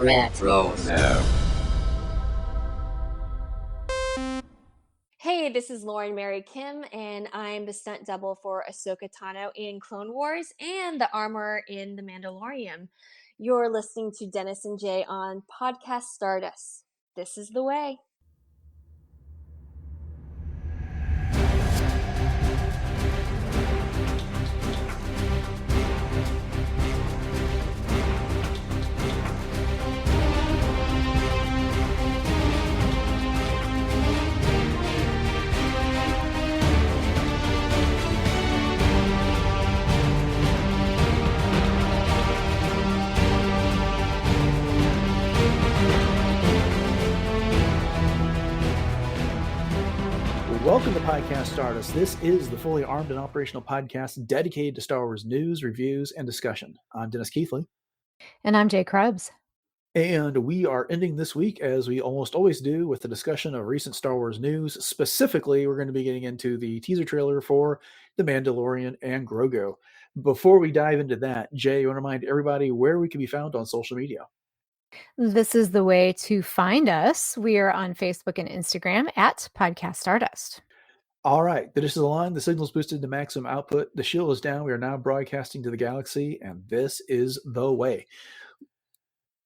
Retro. Hey, this is Lauren Mary Kim, and I'm the stunt double for Ahsoka Tano in Clone Wars and the armorer in The Mandalorian. You're listening to Dennis and Jay on Podcast Stardust. This is the way. Welcome to Podcast Stardust. This is the fully armed and operational podcast dedicated to Star Wars news, reviews, and discussion. I'm Dennis Keithley. And I'm Jay Krebs. And we are ending this week, as we almost always do, with the discussion of recent Star Wars news. Specifically, we're going to be getting into the teaser trailer for The Mandalorian and Grogu. Before we dive into that, Jay, I want to remind everybody where we can be found on social media. This is the way to find us. We are on Facebook and Instagram at Podcast Stardust. All right, the dish is aligned, the signal's boosted to maximum output, the shield is down, we are now broadcasting to the galaxy, and this is the way.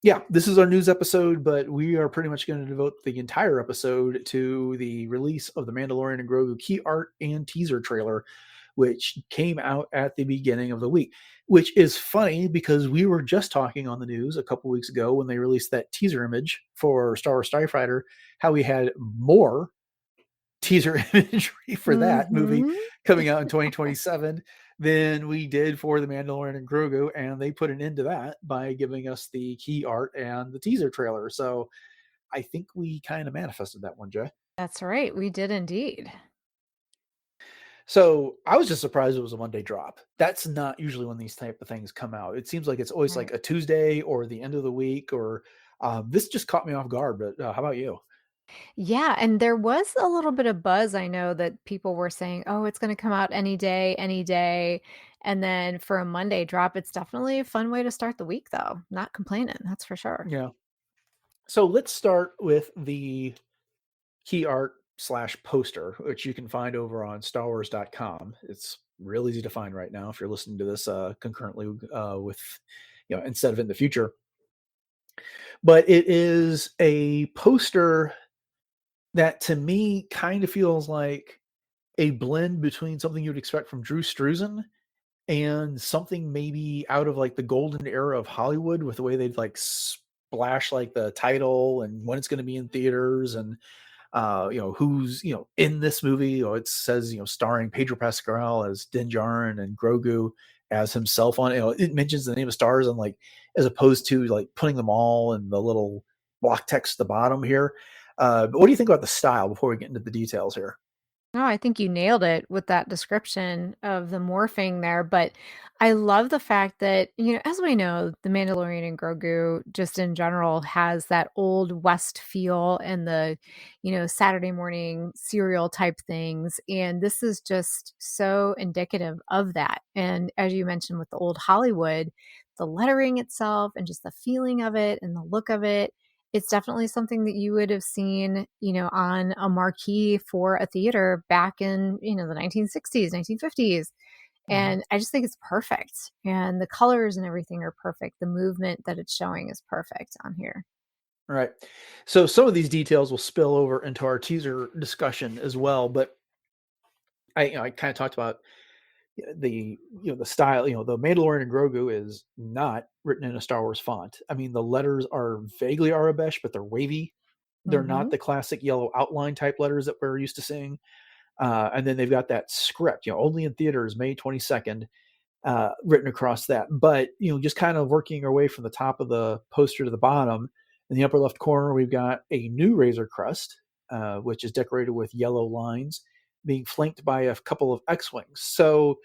Yeah, this is our news episode, but we are pretty much going to devote the entire episode to the release of The Mandalorian and Grogu key art and teaser trailer, which came out at the beginning of the week, which is funny because we were just talking on the news a couple weeks ago when they released that teaser image for Star Wars Star Fighter, how we had more teaser imagery for that movie coming out in 2027 than we did for The Mandalorian and Grogu, and they put an end to that by giving us the key art and the teaser trailer. So I think we kind of manifested that one, Jay. That's right, we did indeed. So I was just surprised it was a Monday drop. That's not usually when these type of things come out. It seems like it's always like a Tuesday or the end of the week, or this just caught me off guard. But how about you? Yeah, and there was a little bit of buzz. I know that people were saying, oh, it's going to come out any day, any day. And then for a Monday drop, it's definitely a fun way to start the week, though. Not complaining, that's for sure. Yeah. So let's start with the key art / poster, which you can find over on starwars.com. It's real easy to find right now if you're listening to this concurrently with, instead of in the future. But it is a poster that to me kind of feels like a blend between something you'd expect from Drew Struzan and something maybe out of like the golden era of Hollywood, with the way they'd like splash like the title and when it's going to be in theaters and who's in this movie. It says starring Pedro Pascal as Din Djarin and Grogu as himself on it. It mentions the name of stars, and like as opposed to like putting them all in the little block text at the bottom here. But what do you think about the style before we get into the details here? No, I think you nailed it with that description of the morphing there. But I love the fact that, as we know, The Mandalorian and Grogu just in general has that old West feel and the, Saturday morning cereal type things. And this is just so indicative of that. And as you mentioned with the old Hollywood, the lettering itself and just the feeling of it and the look of it, it's definitely something that you would have seen, on a marquee for a theater back in, the 1960s, 1950s. And I just think it's perfect. And the colors and everything are perfect. The movement that it's showing is perfect on here. Right. So some of these details will spill over into our teaser discussion as well. But I kind of talked about the style. The Mandalorian and Grogu is not written in a Star Wars font. I mean, the letters are vaguely Arabic, but they're wavy. They're not the classic yellow outline type letters that we're used to seeing. And then they've got that script, only in theaters, May 22nd, written across that. But just kind of working our way from the top of the poster to the bottom. In the upper left corner, we've got a new Razor Crest, which is decorated with yellow lines, being flanked by a couple of X-Wings. So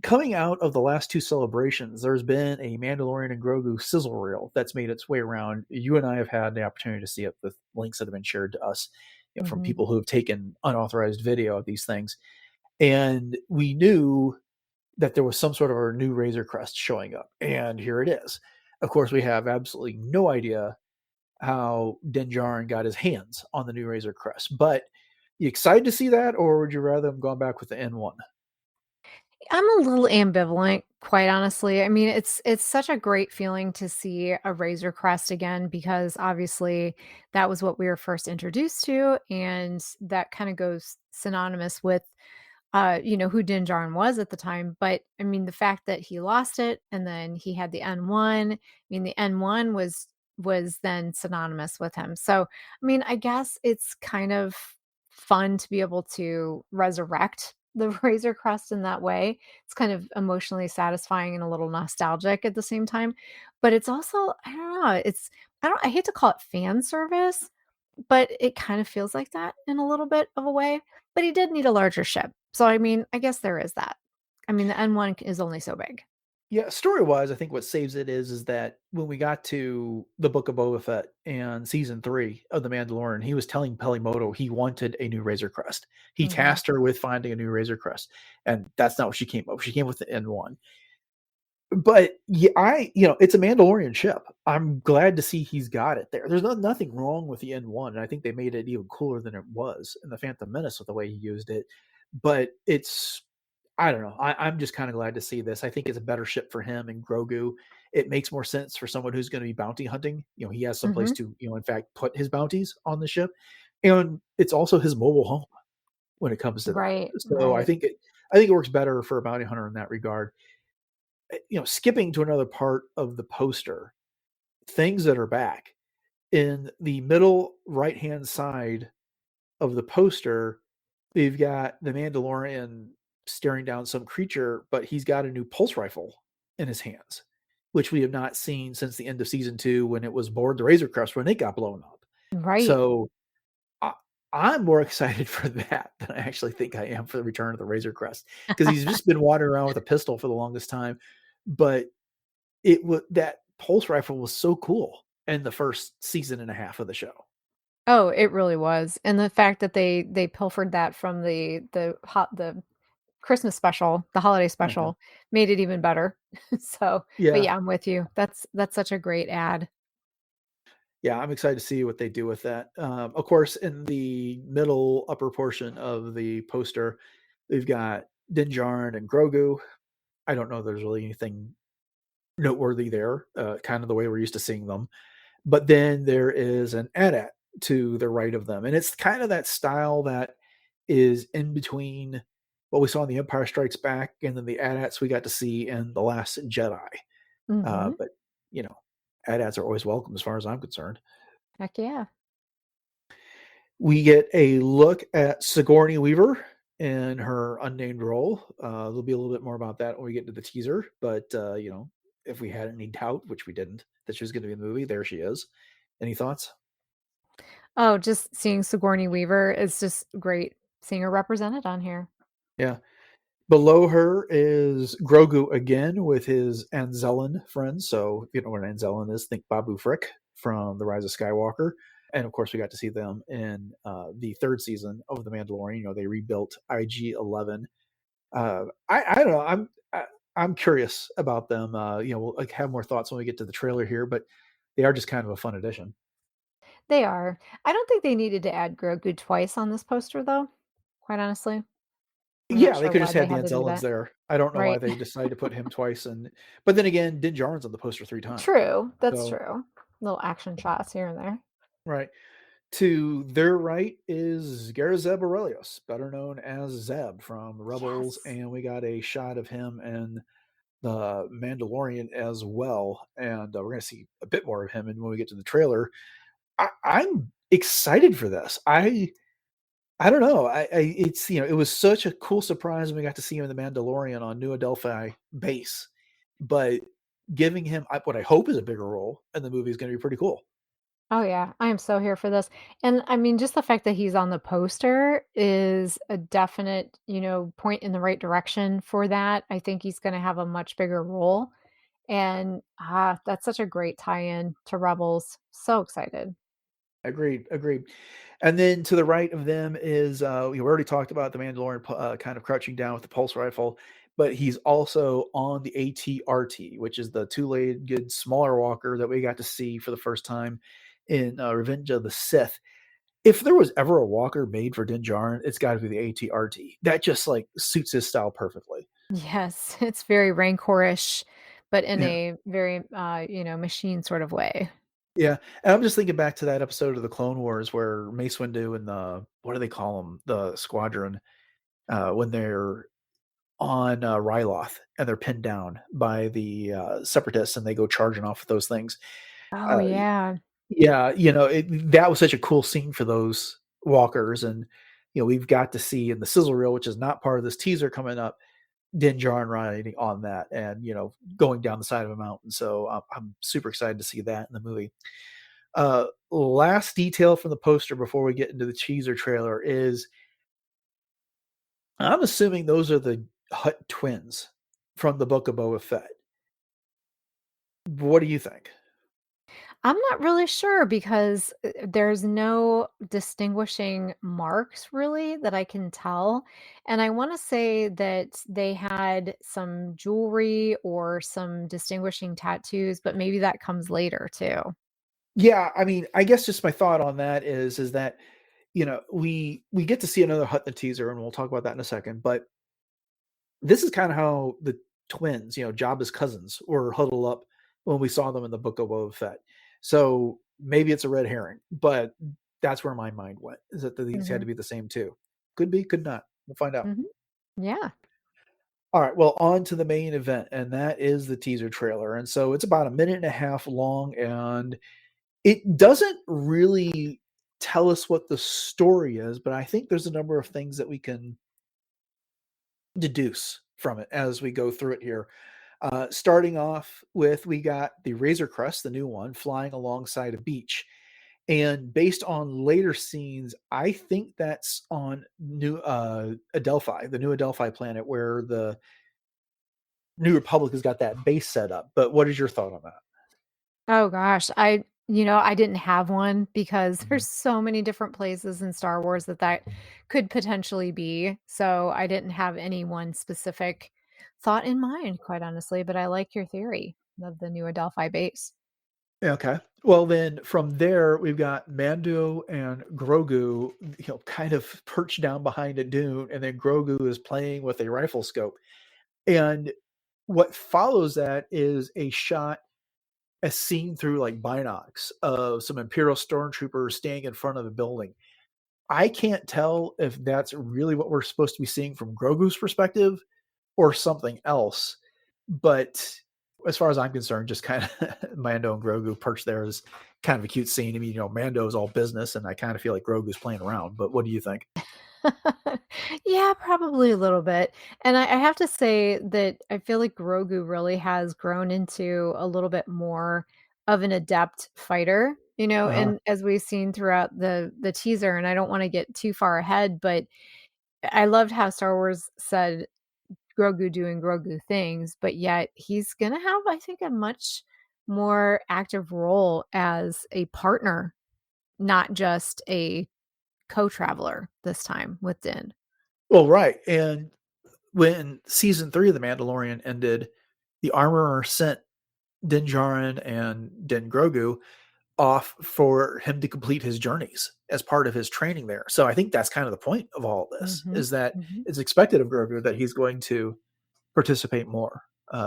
coming out of the last two celebrations, there's been a Mandalorian and Grogu sizzle reel that's made its way around. You and I have had the opportunity to see it with links that have been shared to us from people who have taken unauthorized video of these things. And we knew that there was some sort of a new Razor Crest showing up. And here it is. Of course, we have absolutely no idea how Din Djarin got his hands on the new Razor Crest. But you excited to see that, or would you rather him going back with the N1? I'm a little ambivalent, quite honestly. I mean, it's such a great feeling to see a Razor Crest again because obviously that was what we were first introduced to, and that kind of goes synonymous with who Din Djarin was at the time. But I mean, the fact that he lost it and then he had the N1, I mean, the N1 was then synonymous with him. So, I mean, I guess it's kind of fun to be able to resurrect the Razor Crest in that way. It's kind of emotionally satisfying and a little nostalgic at the same time. But it's also, I don't know, I hate to call it fan service, but it kind of feels like that in a little bit of a way, but he did need a larger ship. So, I mean, I guess there is that. I mean, the N1 is only so big. Yeah, story wise, I think what saves it is that when we got to the Book of Boba Fett and season 3 of The Mandalorian, he was telling Pelimoto he wanted a new Razor Crest. He Mhm. tasked her with finding a new Razor Crest, and that's not what she came up with. She came with the N1. But yeah, it's a Mandalorian ship. I'm glad to see he's got it there. There's nothing wrong with the N1, and I think they made it even cooler than it was in the Phantom Menace with the way he used it. But I don't know. I'm just kind of glad to see this. I think it's a better ship for him and Grogu. It makes more sense for someone who's going to be bounty hunting. He has someplace Mhm. to, in fact, put his bounties on the ship, and it's also his mobile home when it comes to that. Right, So right. I think it works better for a bounty hunter in that regard. Skipping to another part of the poster, things that are back in the middle right hand side of the poster, we've got the Mandalorian staring down some creature, but he's got a new pulse rifle in his hands, which we have not seen since the end of season 2 when it was aboard the Razor Crest when it got blown up. Right. So I, I'm more excited for that than I actually think I am for the return of the Razor Crest because he's just been wandering around with a pistol for the longest time. But it was that pulse rifle was so cool in the first season and a half of the show. Oh, it really was, and the fact that they pilfered that from the Christmas special, the holiday Uh-huh. special, made it even better. So, but Yeah, yeah, I'm with you. That's such a great ad. yeah, I'm excited to see what they do with that. Of course, in the middle upper portion of the poster, we've got Din Djarin and Grogu. I don't know if there's really anything noteworthy there, kind of the way we're used to seeing them. But then there is an AT-AT to the right of them, and it's kind of that style that is in between what we saw in The Empire Strikes Back and then the AT-ATs we got to see in The Last Jedi. Mhm. But you know, AT-ATs are always welcome as far as I'm concerned. Heck yeah. We get a look at Sigourney Weaver in her unnamed role. There'll be a little bit more about that when we get to the teaser. But if we had any doubt, which we didn't, that she was going to be in the movie, there she is. Any thoughts? Oh, just seeing Sigourney Weaver is just great seeing her represented on here. Yeah. Below her is Grogu again with his Anzellan friends. So if you know what an Anzellan is, think Babu Frick from The Rise of Skywalker. And of course, we got to see them in the third season of The Mandalorian. They rebuilt IG-11. I don't know. I'm curious about them. We'll have more thoughts when we get to the trailer here, but they are just kind of a fun addition. They are. I don't think they needed to add Grogu twice on this poster, though, quite honestly. I'm not Yeah, they sure could why just they had the had to do Anzellans that. there. I don't know why Right. they decided to put him twice, but then again, Din Djarin's on the poster 3 times. True. That's So true. Little action shots here and there. right. To their right is Garazeb Aurelius, better known as Zeb from Rebels, Yes. and we got a shot of him in the Mandalorian as well. And we're going to see a bit more of him. And when we get to the trailer, I'm excited for this. I don't know. It's it was such a cool surprise when we got to see him in the Mandalorian on New Adelphi base, but giving him what I hope is a bigger role in the movie is going to be pretty cool. Oh, yeah. I am so here for this. And I mean, just the fact that he's on the poster is a definite, point in the right direction for that. I think he's going to have a much bigger role. And that's such a great tie-in to Rebels. So excited. Agreed, agreed. And then to the right of them is we already talked about the Mandalorian kind of crouching down with the pulse rifle. but he's also on the AT-RT, which is the two-legged smaller walker that we got to see for the first time in Revenge of the Sith. If there was ever a walker made for Din Djarin, it's got to be the AT-RT. That just like suits his style perfectly. Yes, it's very rancorish, but in Yeah. a very, machine sort of way. Yeah, and I'm just thinking back to that episode of the Clone Wars where Mace Windu and what do they call them? The squadron, when they're on Ryloth and they're pinned down by the separatists and they go charging off with those things. Oh, Uh, yeah. yeah, that was such a cool scene for those walkers, and we've got to see in the sizzle reel, which is not part of this teaser coming up, Din Djarin riding on that and going down the side of a mountain. So I'm super excited to see that in the movie. Last detail from the poster before we get into the teaser trailer is I'm assuming those are the Hutt twins from the Book of Boba Fett. What do you think? I'm not really sure because there's no distinguishing marks really that I can tell. And I want to say that they had some jewelry or some distinguishing tattoos, but maybe that comes later too. Yeah, I mean, I guess just my thought on that is that we get to see another Hutt in the teaser, and we'll talk about that in a second. But this is kind of how the twins, Jabba's cousins, were huddled up when we saw them in the Book of Boba Fett. So maybe it's a red herring, but that's where my mind went, is that these had Hmm. to be the same too. Could be, could not. We'll find out. Hmm. Yeah. All right, well, on to the main event, and that is the teaser trailer. And so it's about a minute and a half long, and it doesn't really tell us what the story is, but I think there's a number of things that we can deduce from it as we go through it here. Starting off with, we got the Razor Crest, the new one, flying alongside a beach. And based on later scenes, I think that's on New Adelphi, the new Adelphi planet, where the New Republic has got that base set up. But what is your thought on that? Oh gosh, I didn't have one because Mhm. there's so many different places in Star Wars that could potentially be. So I didn't have any one specific thought in mind, quite honestly, but I like your theory of the new Adelphi base. Okay. Well, then from there, we've got Mando and Grogu, kind of perched down behind a dune, and then Grogu is playing with a rifle scope. And what follows that is a shot as seen through like binocs of some Imperial stormtroopers standing in front of a building. I can't tell if that's really what we're supposed to be seeing from Grogu's perspective or something else. But as far as I'm concerned, just kind of Mando and Grogu perched there is kind of a cute scene. I mean, Mando is all business, and I kind of feel like Grogu's playing around. But what do you think? Yeah, probably a little bit. And I have to say that I feel like Grogu really has grown into a little bit more of an adept fighter, Uh-huh. and as we've seen throughout the teaser, and I don't want to get too far ahead, but I loved how Star Wars said Grogu doing Grogu things, but yet he's gonna have, I think, a much more active role as a partner, not just a co-traveler this time with Din. Well, right. And when season 3 of The Mandalorian ended, the armorer sent Din Djarin and Din Grogu off for him to complete his journeys as part of his training there. So I think that's kind of the point of all of this, Mhm, is that mhm, it's expected of Grogu that he's going to participate more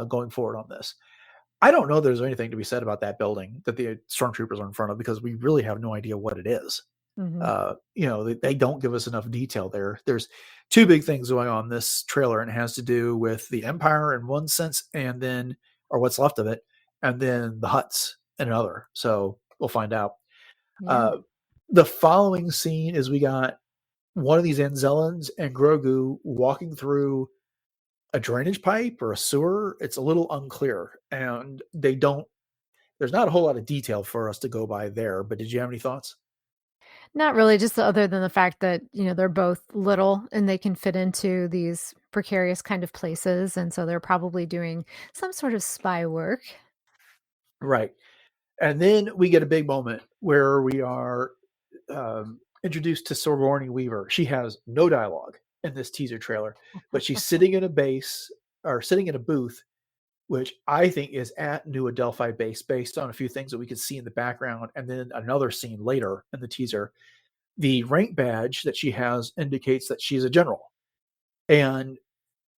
going forward on this. I don't know if there's anything to be said about that building that the stormtroopers are in front of, because we really have no idea what it is. mhm. They don't give us enough detail there. There's two big things going on in this trailer, and it has to do with the Empire in one sense, and then, or what's left of it, and then the Hutts in another. So we'll find out. Yeah. Uh, the following scene is we got one of these Anzellans and Grogu walking through a drainage pipe or a sewer. It's a little unclear, and there's not a whole lot of detail for us to go by there. But did you have any thoughts? Not really, just other than the fact that, they're both little and they can fit into these precarious kind of places, and so they're probably doing some sort of spy work. Right. And then we get a big moment where we are introduced to Sigourney Weaver. She has no dialogue in this teaser trailer, but she's sitting in a base are sitting in a booth, which I think is at New Adelphi base, based on a few things that we could see in the background, and then another scene later in the teaser. The rank badge that she has indicates that she's a general, and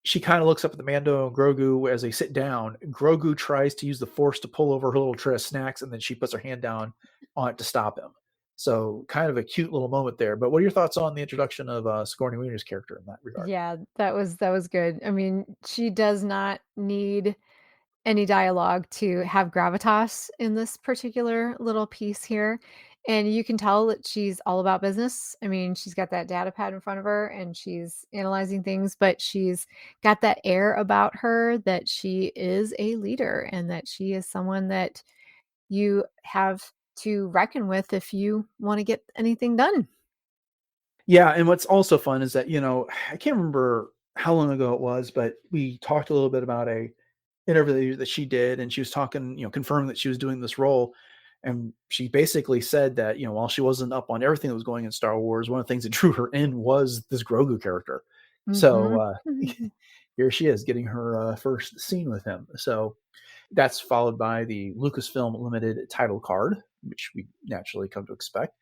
she kind of looks up at the Mando and Grogu as they sit down. Grogu tries to use the Force to pull over her little tray of snacks, and then she puts her hand down on it to stop him. So kind of a cute little moment there. But what are your thoughts on the introduction of Sigourney Weaver's character in that regard? Yeah, that was good. I mean, she does not need any dialogue to have gravitas in this particular little piece here. And you can tell that she's all about business. I mean, she's got that data pad in front of her and she's analyzing things, but she's got that air about her that she is a leader and that she is someone that you have to reckon with if you want to get anything done. Yeah, and what's also fun is that, I can't remember how long ago it was, but we talked a little bit about a interview that she did, and she was talking, confirming that she was doing this role. And she basically said that, while she wasn't up on everything that was going in Star Wars, one of the things that drew her in was this Grogu character. So Mhm. here she is getting her first scene with him. So that's followed by the Lucasfilm Limited title card, which we naturally come to expect.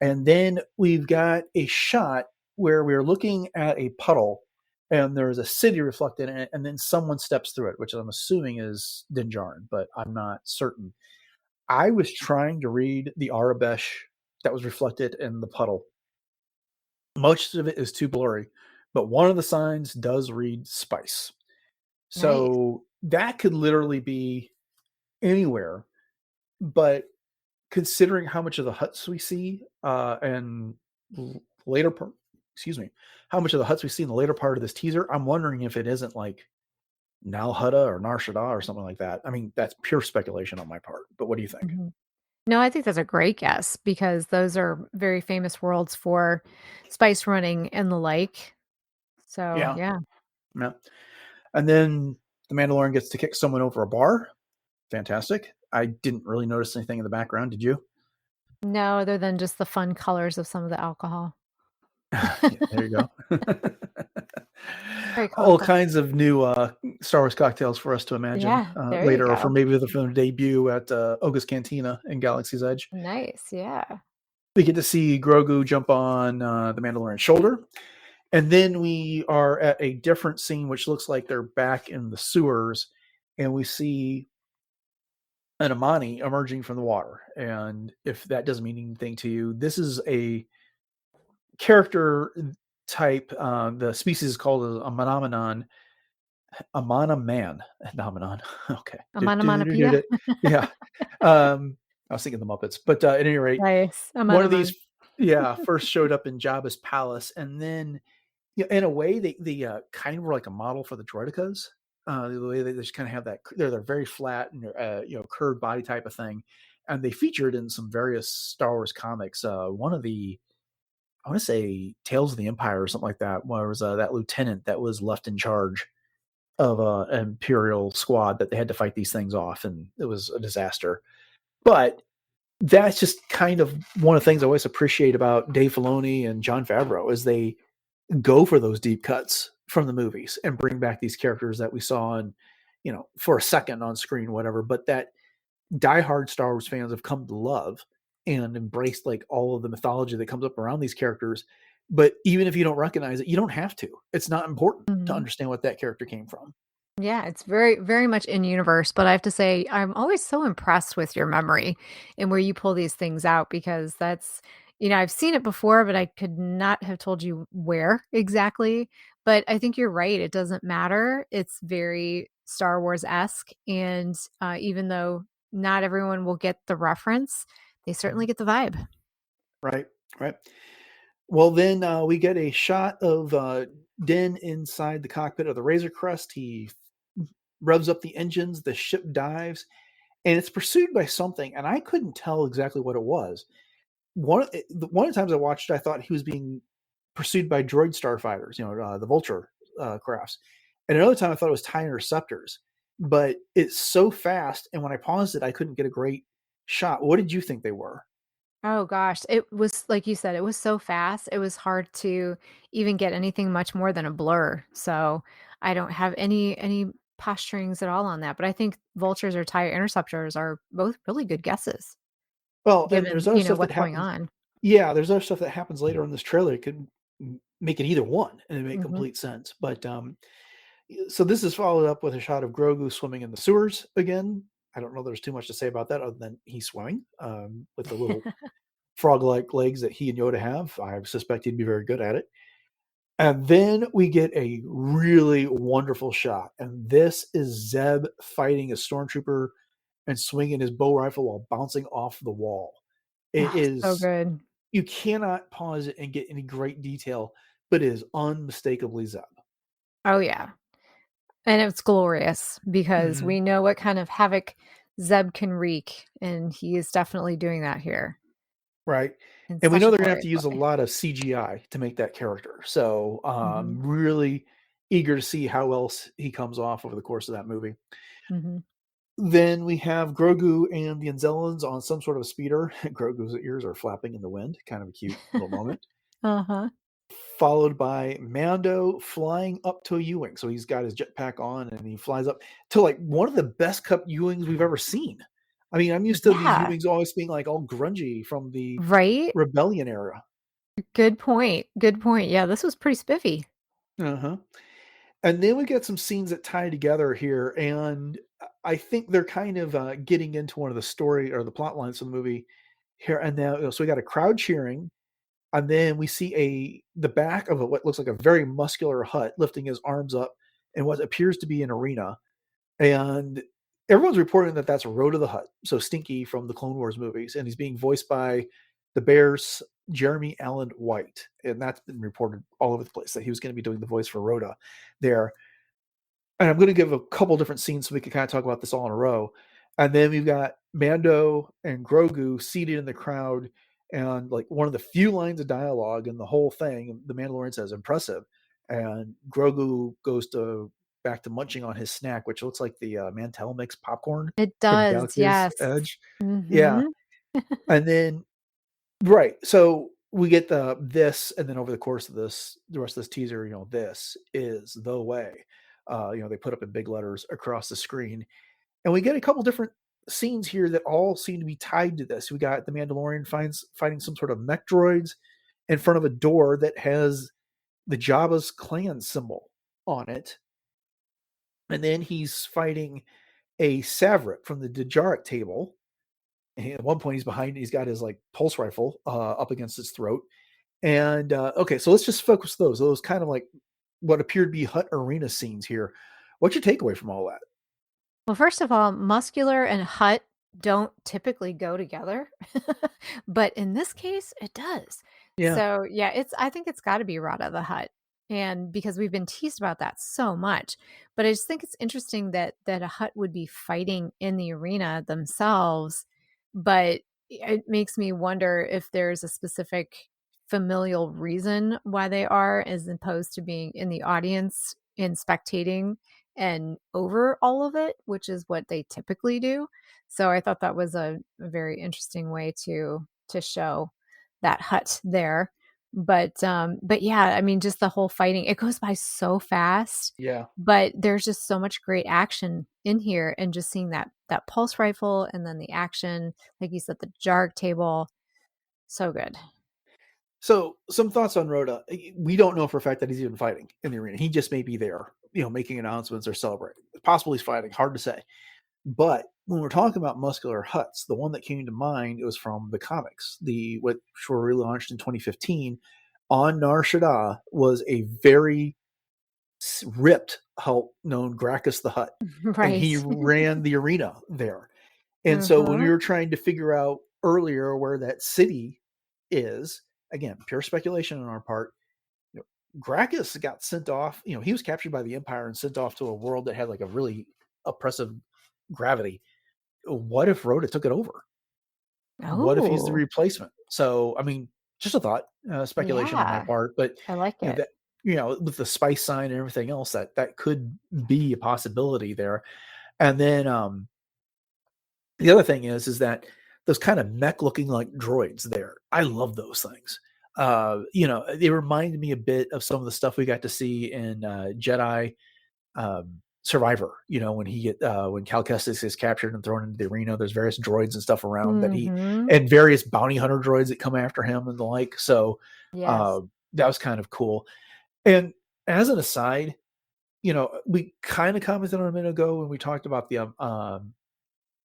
And then we've got a shot where we're looking at a puddle and there's a city reflected in it, and then someone steps through it, which I'm assuming is Din Djarin, but I'm not certain. I was trying to read the Arabesh that was reflected in the puddle. Most of it is too blurry, but one of the signs does read spice. Nice. So that could literally be anywhere, but considering how much of the huts we see and later part, excuse me, how much of the huts we see in the later part of this teaser, I'm wondering if it isn't like Nal Hutta or Nar Shaddaa or something like that. I mean, that's pure speculation on my part, but what do you think? Mhm. No, I think that's a great guess because those are very famous worlds for spice running and the like. So, Yeah, yeah. yeah. And then the Mandalorian gets to kick someone over a bar. Fantastic. I didn't really notice anything in the background. Did you? No, other than just the fun colors of some of the alcohol. Yeah, there you go. Very All colorful. kinds of new Star Wars cocktails for us to imagine Yeah, there you later, or for go. maybe the film debut at Oga's Cantina in Galaxy's Edge. Nice, yeah. We get to see Grogu jump on the Mandalorian's shoulder. And then we are at a different scene, which looks like they're back in the sewers. And we see an Amani emerging from the water. And if that doesn't mean anything to you, this is a character type. The species is called a monomenon. Amana man. Nomenon. Okay. Amanamanapia? Yeah. I was thinking the Muppets. But at any rate, Nice. one of these, Amanaman. yeah, first showed up in Jabba's palace. And then, in a way, they kind of were like a model for the droidicas. The way they just kind of have that, they're very flat and curved body type of thing, and they featured in some various Star Wars comics. One of the, I want to say Tales of the Empire or something like that, where was that lieutenant that was left in charge of an Imperial squad that they had to fight these things off, and it was a disaster. But that's just kind of one of the things I always appreciate about Dave Filoni and Jon Favreau is they go for those deep cuts from the movies and bring back these characters that we saw in, for a second on screen, whatever, but that diehard Star Wars fans have come to love and embraced like all of the mythology that comes up around these characters. But even if you don't recognize it, you don't have to. It's not important to Mhm. understand what that character came from. Yeah, it's very, very much in universe, but I have to say, I'm always so impressed with your memory and where you pull these things out because that's, I've seen it before, but I could not have told you where exactly. But I think you're right. It doesn't matter. It's very Star Wars-esque. And even though not everyone will get the reference, they certainly Mhm. get the vibe. Right, right. Well, then we get a shot of Din inside the cockpit of the Razor Crest. He revs up the engines, the ship dives, and it's pursued by something, and I couldn't tell exactly what it was. One of the times I watched, I thought he was being pursued by droid starfighters, the Vulture crafts, and another time I thought it was TIE interceptors. But it's so fast, and when I paused it, I couldn't get a great shot. What did you think they were? Oh gosh, it was like you said, it was so fast. It was hard to even get anything much more than a blur. So I don't have any posturings at all on that. But I think vultures or tire interceptors are both really good guesses, Well, and there's given, other stuff that what's going happens. on. Yeah, there's other stuff that happens later in this trailer. It could make it either one and it make Hmm. complete sense. But so this is followed up with a shot of Grogu swimming in the sewers again. I don't know there's too much to say about that other than he's swimming with the little frog-like legs that he and Yoda have. I suspect he'd be very good at it. And then we get a really wonderful shot. And this is Zeb fighting a stormtrooper and swinging his bow rifle while bouncing off the wall. It Oh, so is, good. you cannot pause it and get any great detail, but it is unmistakably Zeb. Oh yeah. And it's glorious because Hmm. we know what kind of havoc Zeb can wreak, and he is definitely doing that here Right. in And we such know a they're going to have glorious to use a way. lot of CGI to make that character. So Mhm, really eager to see how else he comes off over the course of that movie. mhm. Then we have Grogu and the Anzellans on some sort of speeder. Grogu's ears are flapping in the wind. Kind of a cute little moment. Uh-huh. Followed by Mando flying up to a U-wing. So he's got his jetpack on and he flies up to like one of the best cut U-wings we've ever seen. I mean, I'm used to these Yeah, U-wings always being like all grungy from the right? Rebellion era. Good point, good point. Yeah, this was pretty spiffy. Uh-huh. And then we get some scenes that tie together here, and I think they're kind of getting into one of the story or the plot lines of the movie here and now. So we got a crowd cheering, and then we see the back of what looks like a very muscular Hutt lifting his arms up in what appears to be an arena, and everyone's reporting that that's Rhoda the Hutt, so Stinky from the Clone Wars movies, and he's being voiced by the Bears' Jeremy Allen White, and that's been reported all over the place that he was going to be doing the voice for Rhoda there. And I'm going to give a couple different scenes so we can kind of talk about this all in a row. And then we've got Mando and Grogu seated in the crowd, and like one of the few lines of dialogue in the whole thing, the Mandalorian says, "Impressive," and Grogu goes to back to munching on his snack, which looks like the Mantel mix popcorn It from does, Galaxy's yes. Edge. Yeah, Mhm. and then right, so we get this, and then over the course of the rest of this teaser, this is the way. They put up in big letters across the screen, and we get a couple different scenes here that all seem to be tied to this. We got the Mandalorian fighting some sort of mech droids in front of a door that has the Jabba's clan symbol on it, and then he's fighting a Savrit from the Dejarik table. And at one point, he's behind. He's got his like pulse rifle up against his throat. And okay, so let's just focus those kind of like what appear to be Hut arena scenes here. What's your takeaway from all that? Well, first of all, muscular and hut don't typically go together, but in this case, it does. Yeah, So, yeah, I think it's gotta be Rada the Hutt, and because we've been teased about that so much, but I just think it's interesting that a Hutt would be fighting in the arena themselves, but it makes me wonder if there's a specific familial reason why they are, as opposed to being in the audience and spectating and over all of it, which is what they typically do. So I thought that was a very interesting way to show that hut there. But yeah, I mean just the whole fighting, it goes by so fast, yeah. but there's just so much great action in here and just seeing that pulse rifle and then the action, like you said, the jarg table, so good. So some thoughts on Rhoda. We don't know for a fact that he's even fighting in the arena. He just may be there, making announcements or celebrating. Possibly he's fighting. Hard to say. But when we're talking about muscular huts, the one that came to mind was from the comics. Which were relaunched in 2015 on Nar Shaddaa was a very ripped Hulk known Gracchus the Hutt, and he Right. ran the arena there. And so when we Uh-huh. were trying to figure out earlier where that city is, again, pure speculation on our part, you know, Gracchus got sent off. He was captured by the Empire and sent off to a world that had like a really oppressive gravity. What if Rhoda took it over? What if he's the Oh, replacement? So, I mean, just a thought, speculation on my yeah. part, but I like it. that with the spice sign and everything else, that could be a possibility there. And then the other thing is that those kind of mech looking like droids there. I love those things. They remind me a bit of some of the stuff we got to see in Jedi Survivor. When Cal Kestis is captured and thrown into the arena, there's various droids and stuff around and various bounty hunter droids that come after him and the like. So Yes. that was kind of cool. And as an aside, we kind of commented on a minute ago when we talked about the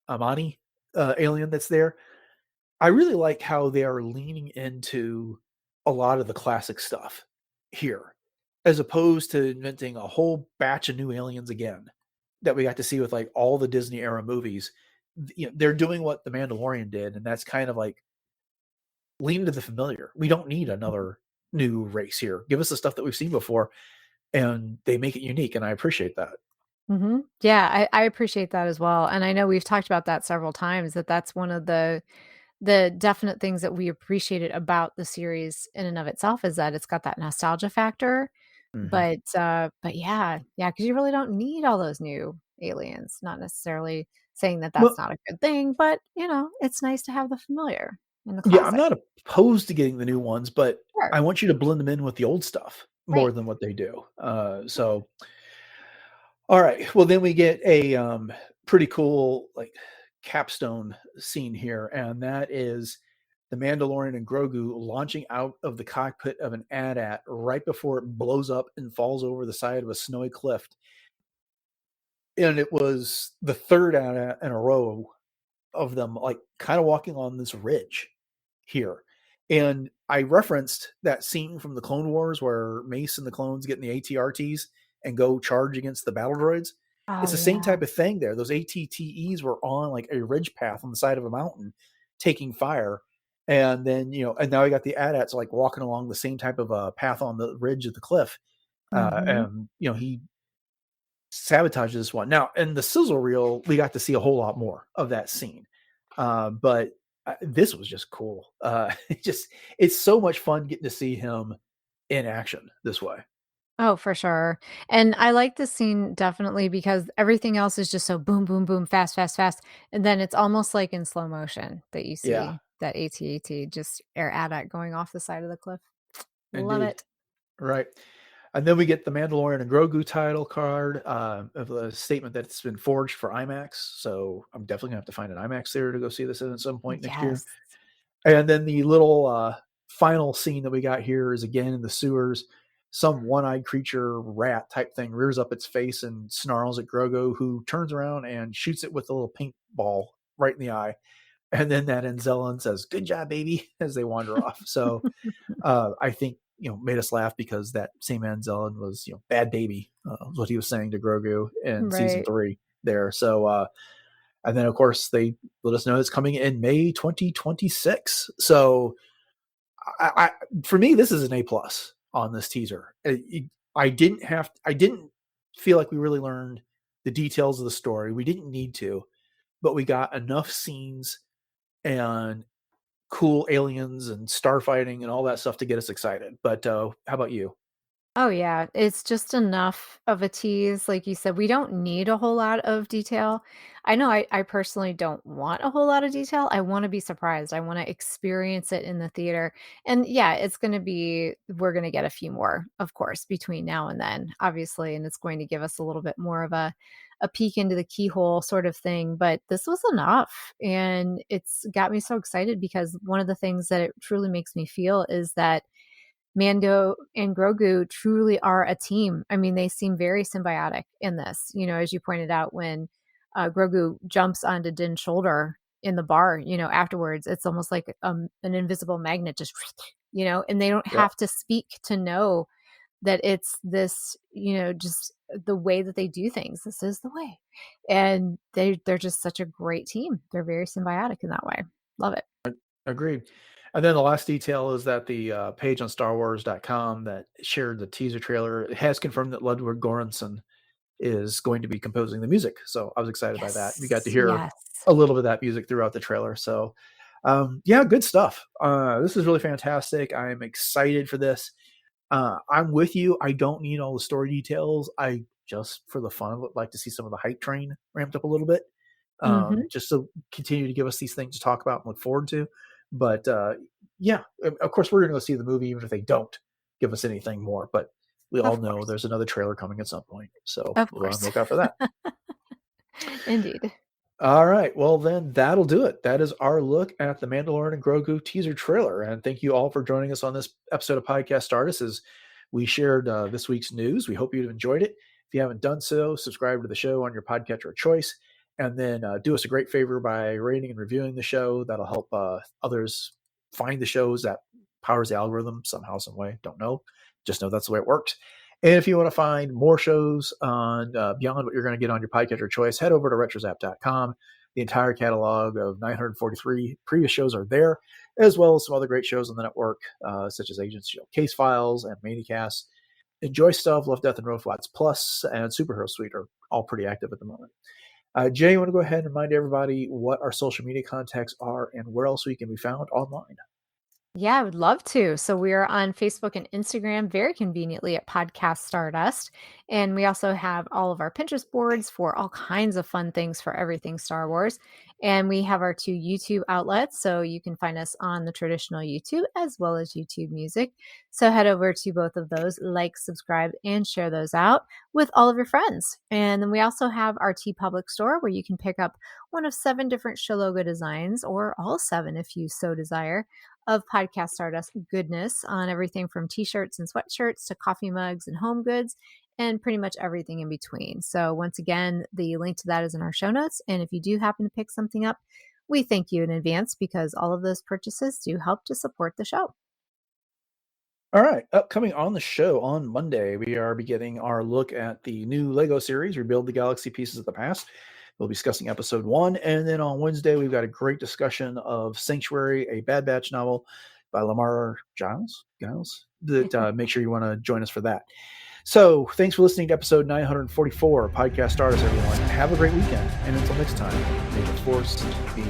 Amani alien that's there. I really like how they are leaning into a lot of the classic stuff here, as opposed to inventing a whole batch of new aliens again that we got to see with like all the Disney era movies. They're doing what The Mandalorian did, and that's kind of like lean into the familiar. We don't need another new race here. Give us the stuff that we've seen before, and they make it unique, and I appreciate that. Yeah, I appreciate that as well. And I know we've talked about that several times, that's one of the definite things that we appreciated about the series in and of itself is that it's got that nostalgia factor. Mhm. But yeah, because you really don't need all those new aliens. Not necessarily saying that that's Well, not a good thing, but, it's nice to have the familiar and the yeah, I'm classic. not opposed to getting the new ones, but Sure. I want you to blend them in with the old stuff more Right. than what they do. All right. Well, then we get a pretty cool like capstone scene here, and that is the Mandalorian and Grogu launching out of the cockpit of an AT-AT right before it blows up and falls over the side of a snowy cliff. And it was the third AT-AT in a row of them, like kind of walking on this ridge here. And I referenced that scene from the Clone Wars where Mace and the clones get in the ATRTs and go charge against the battle droids. It's Oh, the same yeah. type of thing there. Those ATTEs were on like a ridge path on the side of a mountain taking fire. And then, and now I got the AT-ATs like walking along the same type of path on the ridge of the cliff. Mhm. And, he sabotages this one. Now, in the sizzle reel, we got to see a whole lot more of that scene. But this was just cool. It's so much fun getting to see him in action this way. Oh, for sure. And I like this scene definitely because everything else is just so boom, boom, boom, fast, fast, fast. And then it's almost like in slow motion that you Yeah, see that AT-AT just air AT-AT going off the side of the cliff. Love indeed. it. Right. And then we get the Mandalorian and Grogu title card of the statement that it's been forged for IMAX. So I'm definitely gonna have to find an IMAX theater to go see this at some point next year. Yes. And then the little final scene that we got here is again in the sewers. Some one-eyed creature rat type thing rears up its face and snarls at Grogu, who turns around and shoots it with a little pink ball right in the eye. And then that Anzellan says, "Good job, baby," as they wander off. So I think made us laugh because that same Anzellan was bad baby was what he was saying to Grogu in season Right. 3 there. So and then of course they let us know it's coming in May 2026. So I for me this is an A plus on this teaser. I didn't feel like we really learned the details of the story. We didn't need to, but we got enough scenes and cool aliens and starfighting and all that stuff to get us excited. But how about you? Oh, yeah, it's just enough of a tease, like you said, we don't need a whole lot of detail. I know I personally don't want a whole lot of detail, I wanna be surprised, I wanna experience it in the theater, and yeah, we're gonna get a few more, of course, between now and then, obviously, and it's going to give us a little bit more of a peek into the keyhole sort of thing, but this was enough, and it's got me so excited because one of the things that it truly makes me feel is that Mando and Grogu truly are a team. I mean, they seem very symbiotic in this. As you pointed out, when Grogu jumps onto Din's shoulder in the bar, afterwards, it's almost like an invisible magnet just, and they don't Yeah, have to speak to know that it's this, just the way that they do things. This is the way. And they're just such a great team. They're very symbiotic in that way. Love it. agreed. And then the last detail is that the page on StarWars.com that shared the teaser trailer has confirmed that Ludwig Göransson is going to be composing the music. So I was excited by that. We got to Yes. hear Yes. a little bit of that music throughout the trailer. So yeah, good stuff. This is really fantastic. I'm excited for this. I'm with you. I don't need all the story details. I just, for the fun of it, like to see some of the hype train ramped up a little bit. just to continue to give us these things to talk about and look forward to. But yeah, of course, we're going to go see the movie even if they don't give us anything more. But we all know there's another trailer coming at some point. So we'll look out for that. Indeed. All right. Well, then that'll do it. That is our look at the Mandalorian and Grogu teaser trailer. And thank you all for joining us on this episode of Podcast Stardust as we shared this week's news. We hope you've enjoyed it. If you haven't done so, subscribe to the show on your podcatcher of choice. And then do us a great favor by rating and reviewing the show. That'll help others find the shows. That powers the algorithm somehow, some way. Don't know. Just know that's the way it works. And if you want to find more shows on beyond what you're going to get on your podcatcher of choice, head over to retrozap.com. The entire catalog of 943 previous shows are there, as well as some other great shows on the network, such as Agents of S.H.I.E.L.D. Case Files and Manicast. Enjoy Stuff, Love, Death, and Robots Plus, and Superhero Suite are all pretty active at the moment. Jay, you want to go ahead and remind everybody what our social media contacts are and where else we can be found online? Yeah, I would love to. So we are on Facebook and Instagram very conveniently at Podcast Stardust. And we also have all of our Pinterest boards for all kinds of fun things for everything Star Wars. And we have our 2 YouTube outlets. So you can find us on the traditional YouTube as well as YouTube Music. So head over to both of those, like, subscribe, and share those out with all of your friends. And then we also have our TeePublic store where you can pick up one of 7 different show logo designs, or all 7 if you so desire, of Podcast Stardust goodness on everything from t-shirts and sweatshirts to coffee mugs and home goods and pretty much everything in between. So once again, the link to that is in our show notes. And if you do happen to pick something up, we thank you in advance because all of those purchases do help to support the show. All right. Upcoming on the show on Monday, we are beginning our look at the new Lego series, Rebuild the Galaxy Pieces of the Past. We'll be discussing episode 1. And then on Wednesday, we've got a great discussion of Sanctuary, a Bad Batch novel by Lamar Giles. That make sure you want to join us for that. So thanks for listening to episode 944 Podcast Stardust, everyone. Have a great weekend. And until next time, may the Force be